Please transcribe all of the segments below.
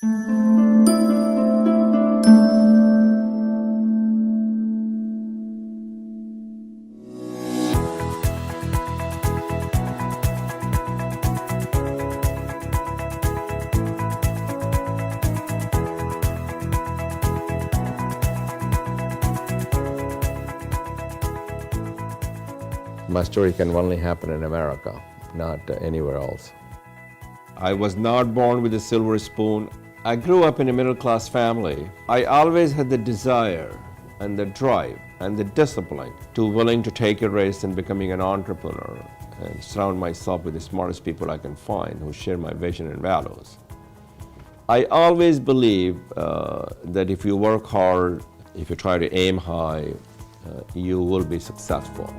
My story can only happen in America, not anywhere else. I was not born with a silver spoon. I grew up in a middle-class family. I always had the desire and the drive and the discipline to willing to take a risk in becoming an entrepreneur and surround myself with the smartest people I can find who share my vision and values. I always believe that if you work hard, if you try to aim high, you will be successful.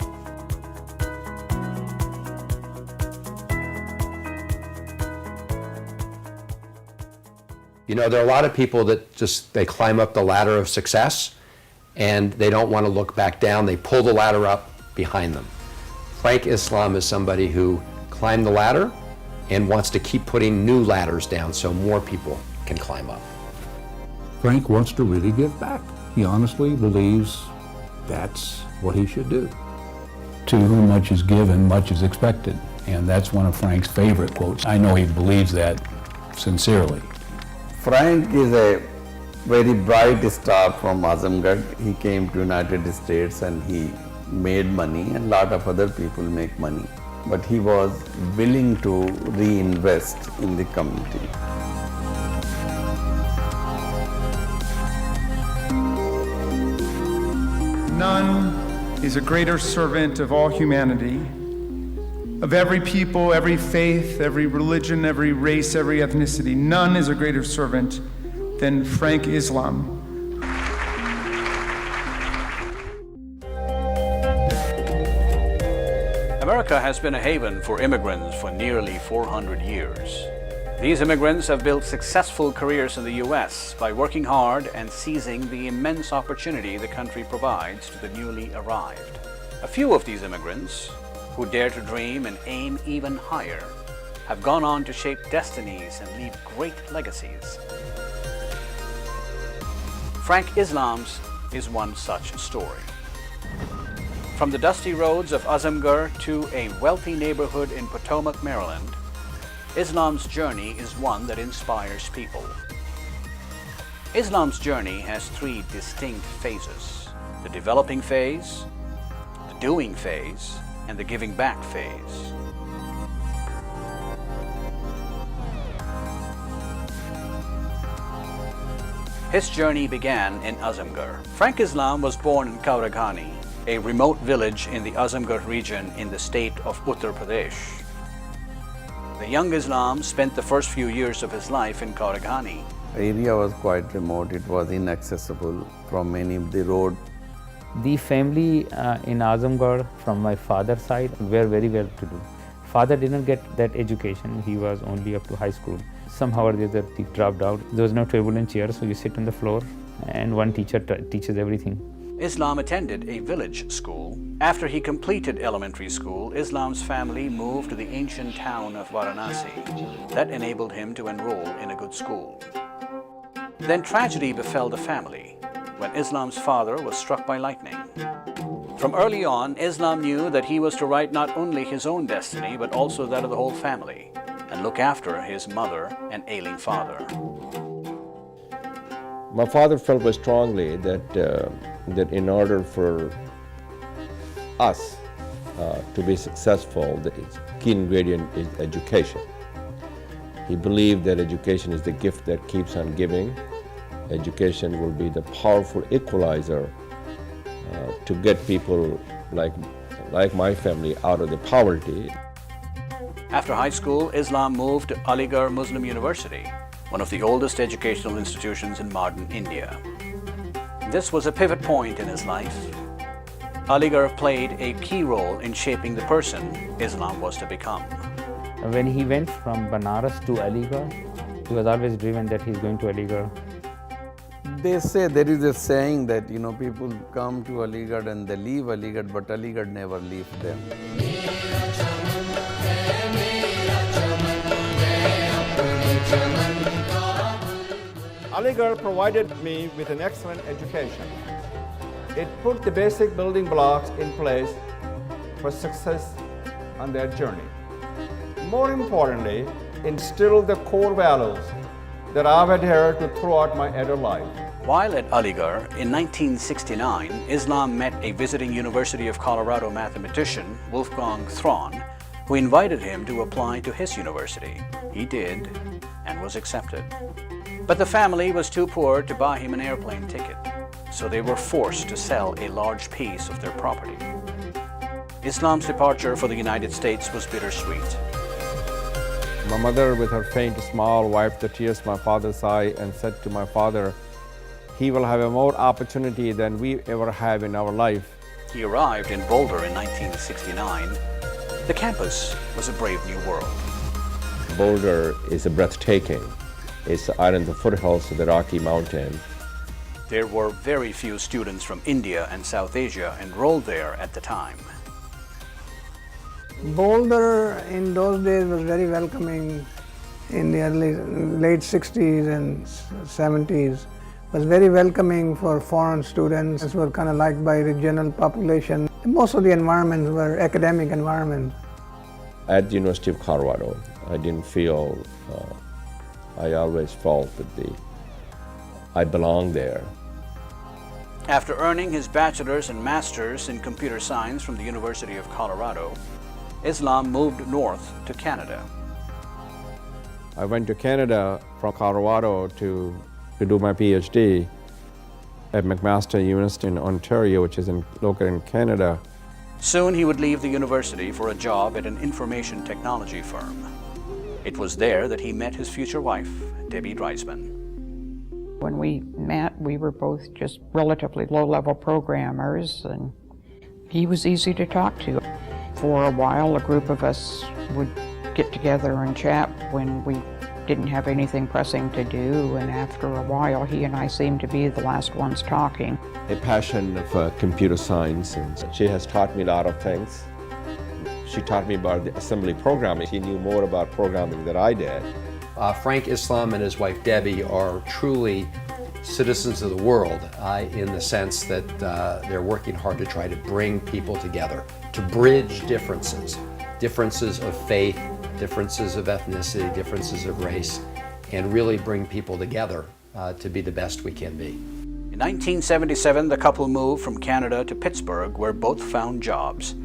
You know, there are a lot of people that they climb up the ladder of success and they don't want to look back down. They pull the ladder up behind them. Frank Islam is somebody who climbed the ladder and wants to keep putting new ladders down so more people can climb up. Frank wants to really give back. He honestly believes that's what he should do. To whom much is given, much is expected. And that's one of Frank's favorite quotes. I know he believes that sincerely. Frank is a very bright star from Azamgarh. He came to United States and he made money, and a lot of other people make money. But he was willing to reinvest in the community. None is a greater servant of all humanity, of every people, every faith, every religion, every race, every ethnicity. None is a greater servant than Frank Islam. America has been a haven for immigrants for nearly 400 years. These immigrants have built successful careers in the U.S. by working hard and seizing the immense opportunity the country provides to the newly arrived. A few of these immigrants, who dare to dream and aim even higher, have gone on to shape destinies and leave great legacies. Frank Islam's is one such story. From the dusty roads of Azamgarh to a wealthy neighborhood in Potomac, Maryland, Islam's journey is one that inspires people. Islam's journey has three distinct phases: the developing phase, the doing phase, and the giving back phase. His journey began in Azamgarh. Frank Islam was born in Kauraghani, a remote village in the Azamgarh region in the state of Uttar Pradesh. The young Islam spent the first few years of his life in Kauraghani. The area was quite remote. It was inaccessible from any of the road. The family in Azamgarh from my father's side were very well to do. Father didn't get that education. He was only up to high school. Somehow or the other he dropped out. There was no table and chair, so you sit on the floor and one teacher teaches everything. Islam attended a village school. After he completed elementary school, Islam's family moved to the ancient town of Varanasi. That enabled him to enroll in a good school. Then tragedy befell the family when Islam's father was struck by lightning. From early on, Islam knew that he was to write not only his own destiny, but also that of the whole family, and look after his mother and ailing father. My father felt very strongly that in order for us to be successful, the key ingredient is education. He believed that education is the gift that keeps on giving. Education will be the powerful equalizer to get people like my family out of the poverty. After high school, Islam moved to Aligarh Muslim University, one of the oldest educational institutions in modern India. This was a pivot point in his life. Aligarh played a key role in shaping the person Islam was to become. When he went from Banaras to Aligarh, he was always driven that he's going to Aligarh. They say, there is a saying that, people come to Aligarh and they leave Aligarh, but Aligarh never leaves them. Aligarh provided me with an excellent education. It put the basic building blocks in place for success on their journey. More importantly, instilled the core values that I've adhered to throughout my adult life. While at Aligarh in 1969, Islam met a visiting University of Colorado mathematician, Wolfgang Thron, who invited him to apply to his university. He did and was accepted. But the family was too poor to buy him an airplane ticket, so they were forced to sell a large piece of their property. Islam's departure for the United States was bittersweet. My mother, with her faint smile, wiped the tears from my father's eye and said to my father, "He will have a more opportunity than we ever have in our life." He arrived in Boulder in 1969. The campus was a brave new world. Boulder is breathtaking. It's out in the foothills of the Rocky Mountain. There were very few students from India and South Asia enrolled there at the time. Boulder in those days was very welcoming. In the late 60s and 70s was very welcoming for foreign students. It was kind of liked by the general population. Most of the environments were academic environments. At the University of Colorado, I didn't feel, I always felt that I belonged there. After earning his bachelor's and master's in computer science from the University of Colorado, Islam moved north to Canada. I went to Canada from Colorado to do my PhD at McMaster University in Ontario, which is located in Canada. Soon he would leave the university for a job at an information technology firm. It was there that he met his future wife, Debbie Dreisman. When we met, we were both just relatively low-level programmers, and he was easy to talk to. For a while, a group of us would get together and chat when we didn't have anything pressing to do, and after a while, he and I seemed to be the last ones talking. A passion of computer science, and she has taught me a lot of things. She taught me about the assembly programming. She knew more about programming than I did. Frank Islam and his wife Debbie are truly citizens of the world in the sense that they're working hard to try to bring people together, to bridge differences of faith, differences of ethnicity, differences of race, and really bring people together to be the best we can be. In 1977, the couple moved from Canada to Pittsburgh, where both found jobs.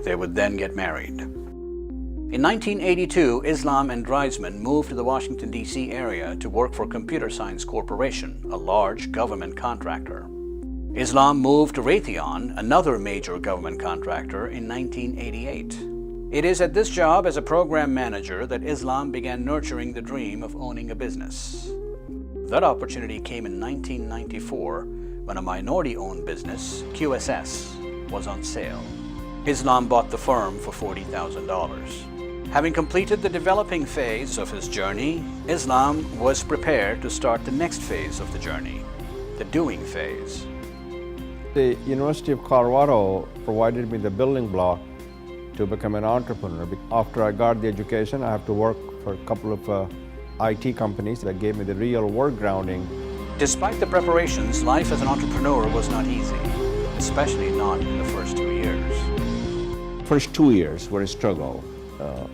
They would then get married. In 1982, Islam and Dreisman moved to the Washington, D.C. area to work for Computer Science Corporation, a large government contractor. Islam moved to Raytheon, another major government contractor, in 1988. It is at this job as a program manager that Islam began nurturing the dream of owning a business. That opportunity came in 1994 when a minority-owned business, QSS, was on sale. Islam bought the firm for $40,000. Having completed the developing phase of his journey, Islam was prepared to start the next phase of the journey, the doing phase. The University of Colorado provided me the building block to become an entrepreneur. After I got the education, I have to work for a couple of IT companies that gave me the real work grounding. Despite the preparations, life as an entrepreneur was not easy, especially not in the first 2 years. First 2 years were a struggle,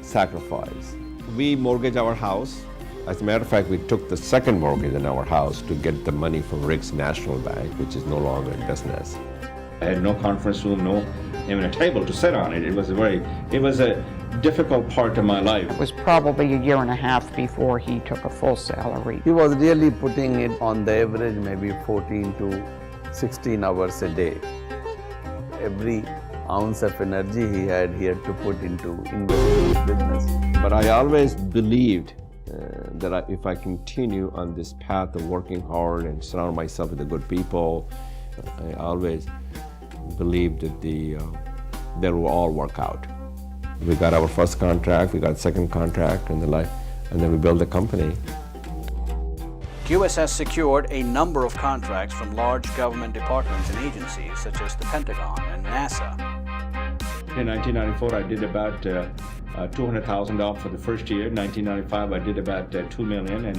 sacrifice. We mortgaged our house. As a matter of fact, we took the second mortgage in our house to get the money from Rick's National Bank, which is no longer in business. I had no conference room, no even a table to sit on. It was a difficult part of my life. It was probably a year and a half before he took a full salary. He was really putting it on the average maybe 14 to 16 hours a day. Every ounce of energy he had to put into investing in his business. But I always believed that if I continue on this path of working hard and surround myself with the good people, I always believed that they will all work out. We got our first contract, we got second contract, and then we built the company. QSS secured a number of contracts from large government departments and agencies such as the Pentagon and NASA. In 1994, I did about $200,000 for the first year. In 1995, I did about $2 million. In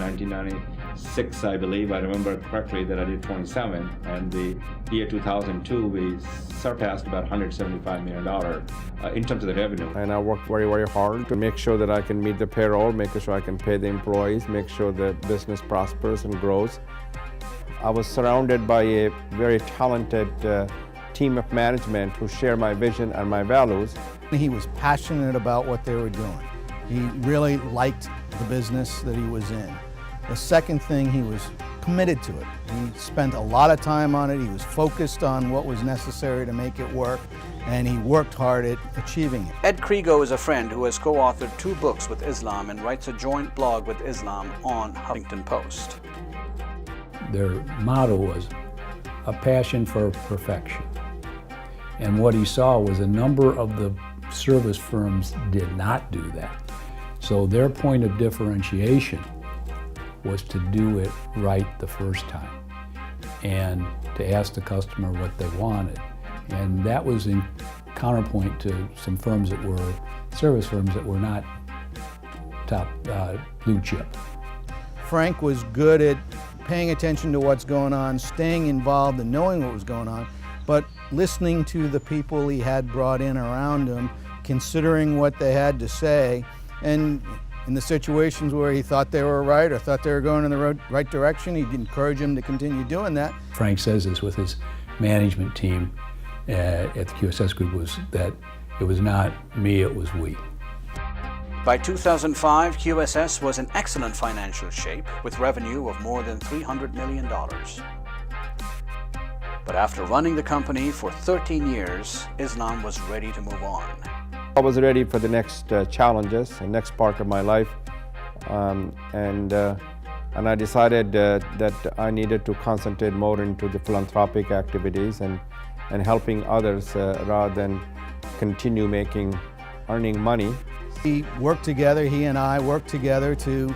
2006, I believe, I remember correctly that I did 27, and the year 2002 we surpassed about $175 million in terms of the revenue. And I worked very, very hard to make sure that I can meet the payroll, make sure I can pay the employees, make sure the business prospers and grows. I was surrounded by a very talented team of management who share my vision and my values. He was passionate about what they were doing. He really liked the business that he was in. The second thing, he was committed to it. He spent a lot of time on it. He was focused on what was necessary to make it work, and he worked hard at achieving it. Ed Krigo is a friend who has co-authored 2 books with Islam and writes a joint blog with Islam on Huffington Post. Their motto was a passion for perfection. And what he saw was a number of the service firms did not do that. So their point of differentiation was to do it right the first time and to ask the customer what they wanted. And that was in counterpoint to some firms that were service firms that were not top blue chip. Frank was good at paying attention to what's going on, staying involved and knowing what was going on, but listening to the people he had brought in around him, considering what they had to say, and in the situations where he thought they were right or thought they were going in the right direction, he'd encourage them to continue doing that. Frank says this with his management team at the QSS Group, was that it was not me, it was we. By 2005, QSS was in excellent financial shape with revenue of more than $300 million. But after running the company for 13 years, Islam was ready to move on. I was ready for the next challenges, the next part of my life, and I decided that I needed to concentrate more into the philanthropic activities and helping others rather than continue earning money. He and I worked together to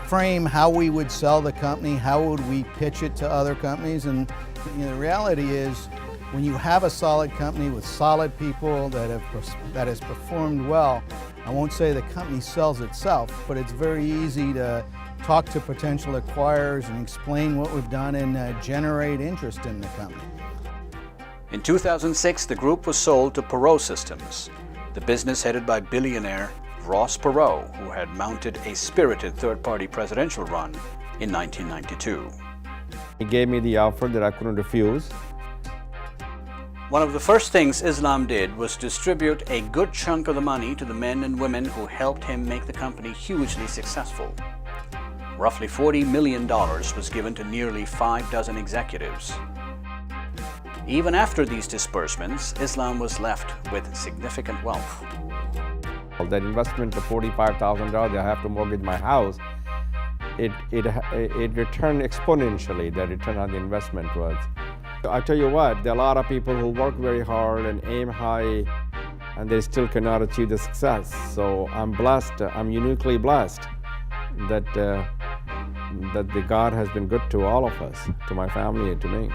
frame how we would sell the company, how would we pitch it to other companies, and the reality is, when you have a solid company with solid people that has performed well, I won't say the company sells itself, but it's very easy to talk to potential acquirers and explain what we've done and generate interest in the company. In 2006, the group was sold to Perot Systems, the business headed by billionaire Ross Perot, who had mounted a spirited third-party presidential run in 1992. He gave me the offer that I couldn't refuse. One of the first things Islam did was distribute a good chunk of the money to the men and women who helped him make the company hugely successful. Roughly $40 million was given to nearly 6 executives. Even after these disbursements, Islam was left with significant wealth. That investment of $45,000, I have to mortgage my house, it returned exponentially, the return on the investment was. I tell you what, there are a lot of people who work very hard and aim high, and they still cannot achieve the success. So I'm blessed, I'm uniquely blessed that the God has been good to all of us, to my family and to me.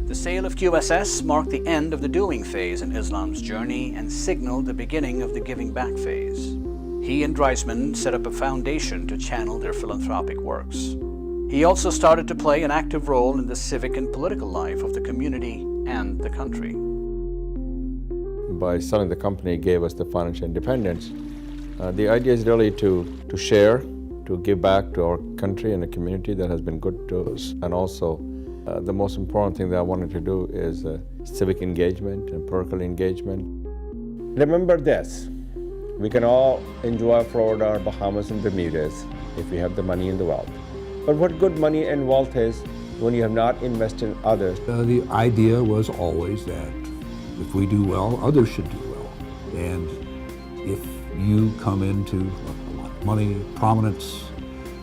The sale of QSS marked the end of the doing phase in Islam's journey and signaled the beginning of the giving back phase. He and Dreisman set up a foundation to channel their philanthropic works. He also started to play an active role in the civic and political life of the community and the country. By selling the company gave us the financial independence. The idea is really to share, to give back to our country and a community that has been good to us. And also, the most important thing that I wanted to do is civic engagement and political engagement. Remember this, we can all enjoy Florida or Bahamas and Bermudas if we have the money and the wealth. But what good money and wealth is when you have not invested in others. The idea was always that if we do well, others should do well. And if you come into a lot of money, prominence,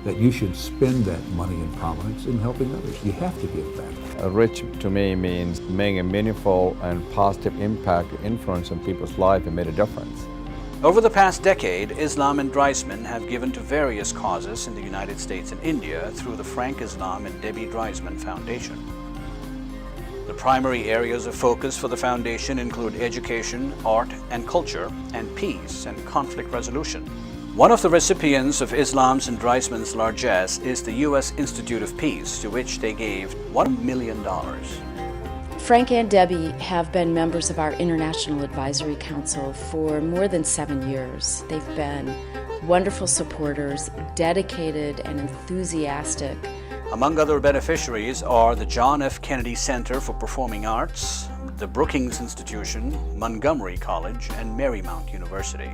that you should spend that money and prominence in helping others. You have to give back. Rich to me means making a meaningful and positive impact, influence on people's life and made a difference. Over the past decade, Islam and Dreisman have given to various causes in the United States and India through the Frank Islam and Debbie Dreisman Foundation. The primary areas of focus for the foundation include education, art and culture, and peace and conflict resolution. One of the recipients of Islam's and Dreisman's largesse is the U.S. Institute of Peace, to which they gave $1 million. Frank and Debbie have been members of our International Advisory Council for more than 7 years. They've been wonderful supporters, dedicated and enthusiastic. Among other beneficiaries are the John F. Kennedy Center for Performing Arts, the Brookings Institution, Montgomery College, and Marymount University.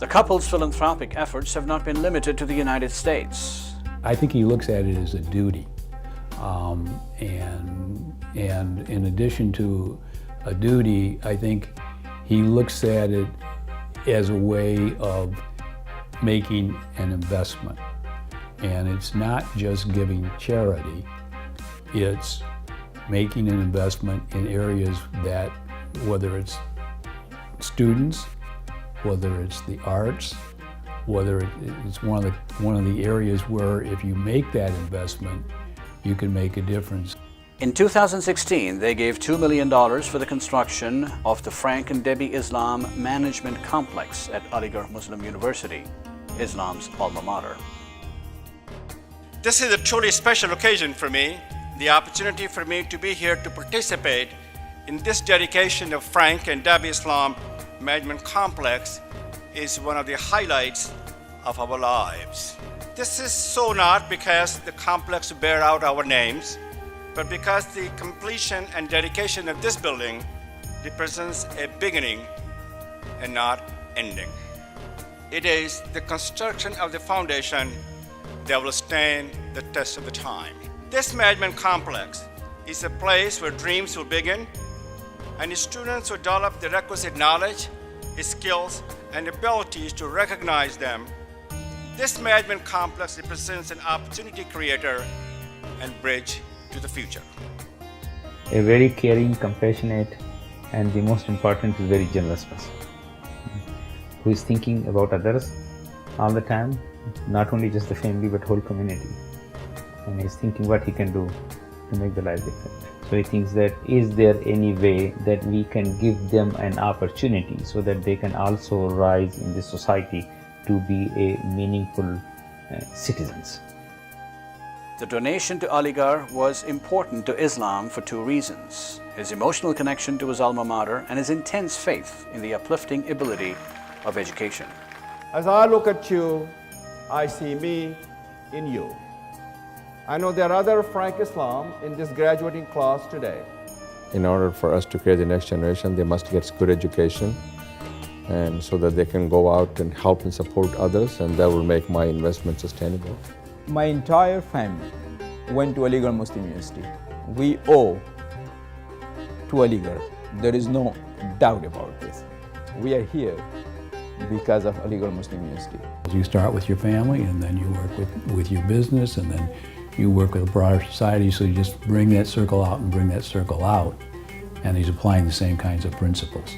The couple's philanthropic efforts have not been limited to the United States. I think he looks at it as a duty. And in addition to a duty, I think he looks at it as a way of making an investment. And it's not just giving charity, it's making an investment in areas that, whether it's students, whether it's the arts, whether it's one of the areas where if you make that investment, you can make a difference. In 2016, they gave $2 million for the construction of the Frank and Debbie Islam Management Complex at Aligarh Muslim University, Islam's alma mater. This is a truly special occasion for me, the opportunity for me to be here to participate in this dedication of Frank and Debbie Islam Management Complex is one of the highlights of our lives. This is so not because the complex bear out our names, but because the completion and dedication of this building represents a beginning and not ending. It is the construction of the foundation that will stand the test of the time. This management complex is a place where dreams will begin and the students will develop the requisite knowledge, skills, and abilities to recognize them. This management complex represents an opportunity creator and bridge to the future. A very caring, compassionate, and the most important is very generous person who is thinking about others all the time, not only just the family but whole community, and he's thinking what he can do to make the life different. So he thinks that is there any way that we can give them an opportunity so that they can also rise in the society to be a meaningful citizens. The donation to Aligarh was important to Islam for two reasons: his emotional connection to his alma mater and his intense faith in the uplifting ability of education. As I look at you, I see me in you. I know there are other Frank Islam in this graduating class today. In order for us to create the next generation, they must get good education, and so that they can go out and help and support others, and that will make my investment sustainable. My entire family went to Aligarh Muslim University. We owe to Aligarh. There is no doubt about this. We are here because of Aligarh Muslim University. You start with your family, and then you work with your business, and then you work with a broader society, so you just bring that circle out and bring that circle out, and he's applying the same kinds of principles.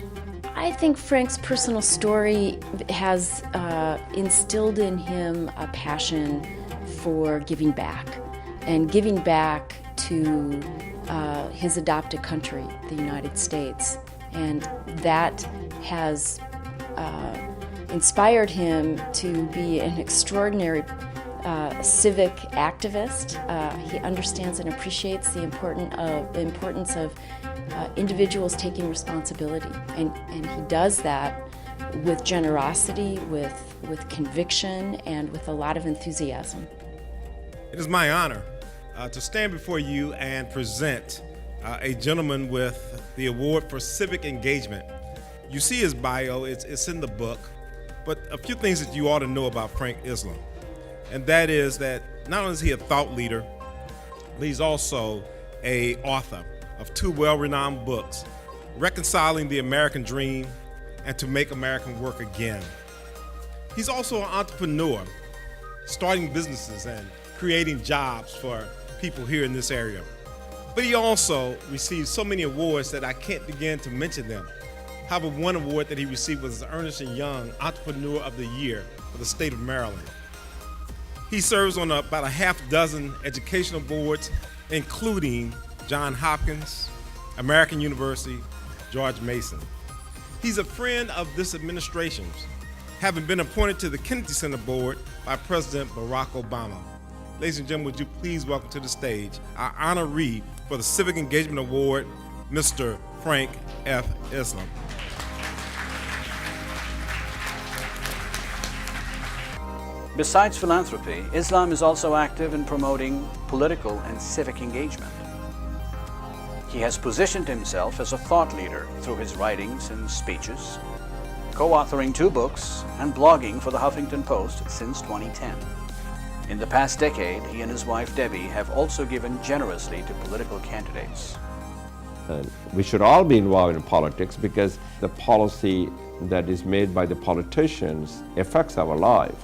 I think Frank's personal story has instilled in him a passion for giving back, and giving back to his adopted country, the United States. And that has inspired him to be an extraordinary civic activist. He understands and appreciates the importance of individuals taking responsibility, and he does that with generosity, with conviction, and with a lot of enthusiasm. It is my honor to stand before you and present a gentleman with the award for civic engagement. You see his bio, it's in the book, but a few things that you ought to know about Frank Islam, and that is that not only is he a thought leader, but he's also an author of two well-renowned books, Reconciling the American Dream and To Make America Work Again. He's also an entrepreneur, starting businesses and creating jobs for people here in this area. But he also received so many awards that I can't begin to mention them. However, one award that he received was the Ernst & Young Entrepreneur of the Year for the state of Maryland. He serves on about a half dozen educational boards, including Johns Hopkins, American University, George Mason. He's a friend of this administration's, having been appointed to the Kennedy Center Board by President Barack Obama. Ladies and gentlemen, would you please welcome to the stage our honoree for the Civic Engagement Award, Mr. Frank F. Islam. Besides philanthropy, Islam is also active in promoting political and civic engagement. He has positioned himself as a thought leader through his writings and speeches, co-authoring 2 books and blogging for the Huffington Post since 2010. In the past decade, he and his wife Debbie have also given generously to political candidates. We should all be involved in politics because the policy that is made by the politicians affects our life.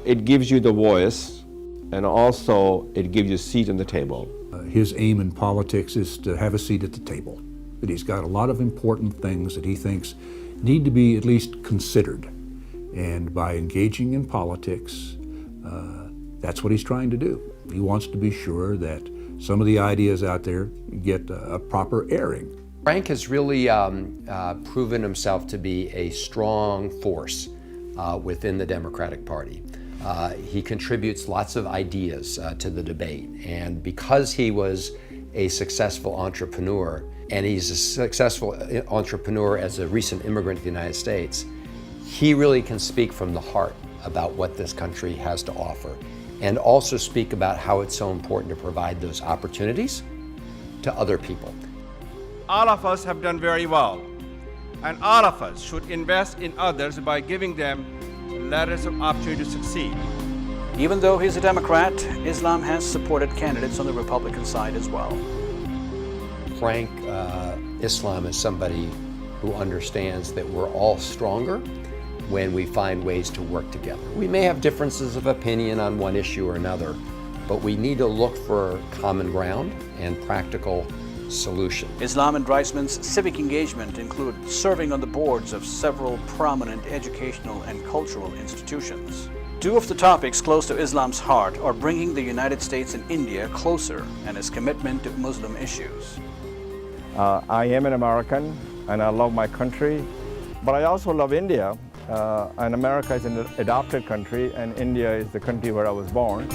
It gives you the voice, and also it gives you a seat on the table. His aim in politics is to have a seat at the table. That he's got a lot of important things that he thinks need to be at least considered. And by engaging in politics, that's what he's trying to do. He wants to be sure that some of the ideas out there get a proper airing. Frank has really proven himself to be a strong force within the Democratic Party. He contributes lots of ideas to the debate, and because he was a successful entrepreneur, and he's a successful entrepreneur as a recent immigrant to the United States, he really can speak from the heart about what this country has to offer, and also speak about how it's so important to provide those opportunities to other people. All of us have done very well, and all of us should invest in others by giving them ladders of opportunity to succeed. Even though he's a Democrat, Islam has supported candidates on the Republican side as well. Frank Islam is somebody who understands that we're all stronger when we find ways to work together. We may have differences of opinion on one issue or another, but we need to look for common ground and practical solution. Islam and Dreisman's civic engagement include serving on the boards of several prominent educational and cultural institutions. 2 of the topics close to Islam's heart are bringing the United States and India closer and his commitment to Muslim issues. I am an American and I love my country, but I also love India. And America is an adopted country and India is the country where I was born.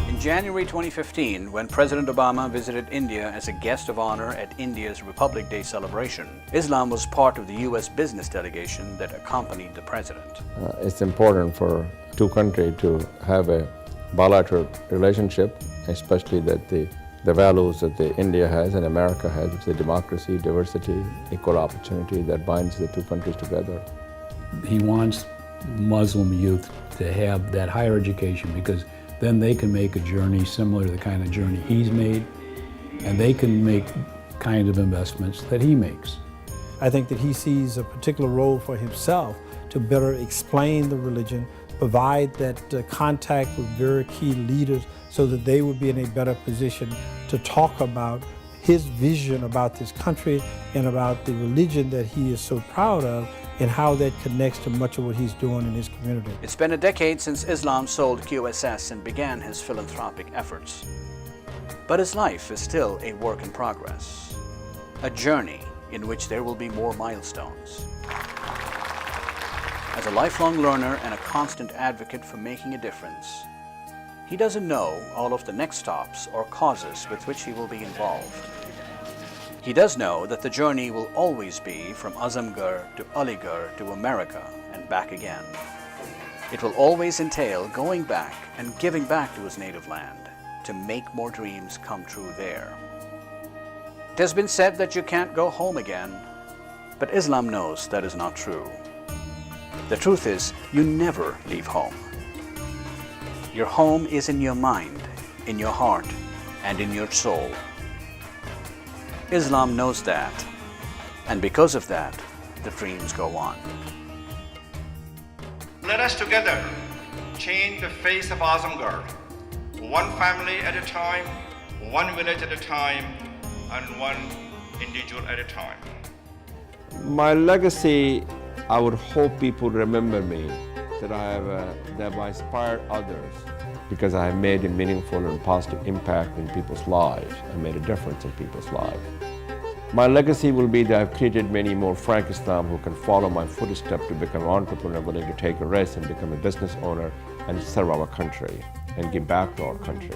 In January 2015, when President Obama visited India as a guest of honor at India's Republic Day celebration, Islam was part of the U.S. business delegation that accompanied the president. It's important for 2 countries to have a bilateral relationship, especially that the values that India has and America has, which is democracy, diversity, equal opportunity that binds the 2 countries together. He wants Muslim youth to have that higher education because then they can make a journey similar to the kind of journey he's made, and they can make kind of investments that he makes. I think that he sees a particular role for himself to better explain the religion, provide that contact with very key leaders so that they would be in a better position to talk about his vision about this country and about the religion that he is so proud of and how that connects to much of what he's doing in his community. It's been a decade since Islam sold QSS and began his philanthropic efforts. But his life is still a work in progress, a journey in which there will be more milestones. As a lifelong learner and a constant advocate for making a difference, he doesn't know all of the next stops or causes with which he will be involved. He does know that the journey will always be from Azamgarh to Aligarh to America and back again. It will always entail going back and giving back to his native land to make more dreams come true there. It has been said that you can't go home again, but Islam knows that is not true. The truth is, you never leave home. Your home is in your mind, in your heart, and in your soul. Islam knows that, and because of that, the dreams go on. Let us together change the face of Azamgarh, one family at a time, one village at a time, and one individual at a time. My legacy, I would hope people remember me, that I have inspired others, because I have made a meaningful and positive impact in people's lives. I made a difference in people's lives. My legacy will be that I've created many more Frank Islam who can follow my footsteps to become an entrepreneur, willing to take a risk and become a business owner and serve our country and give back to our country.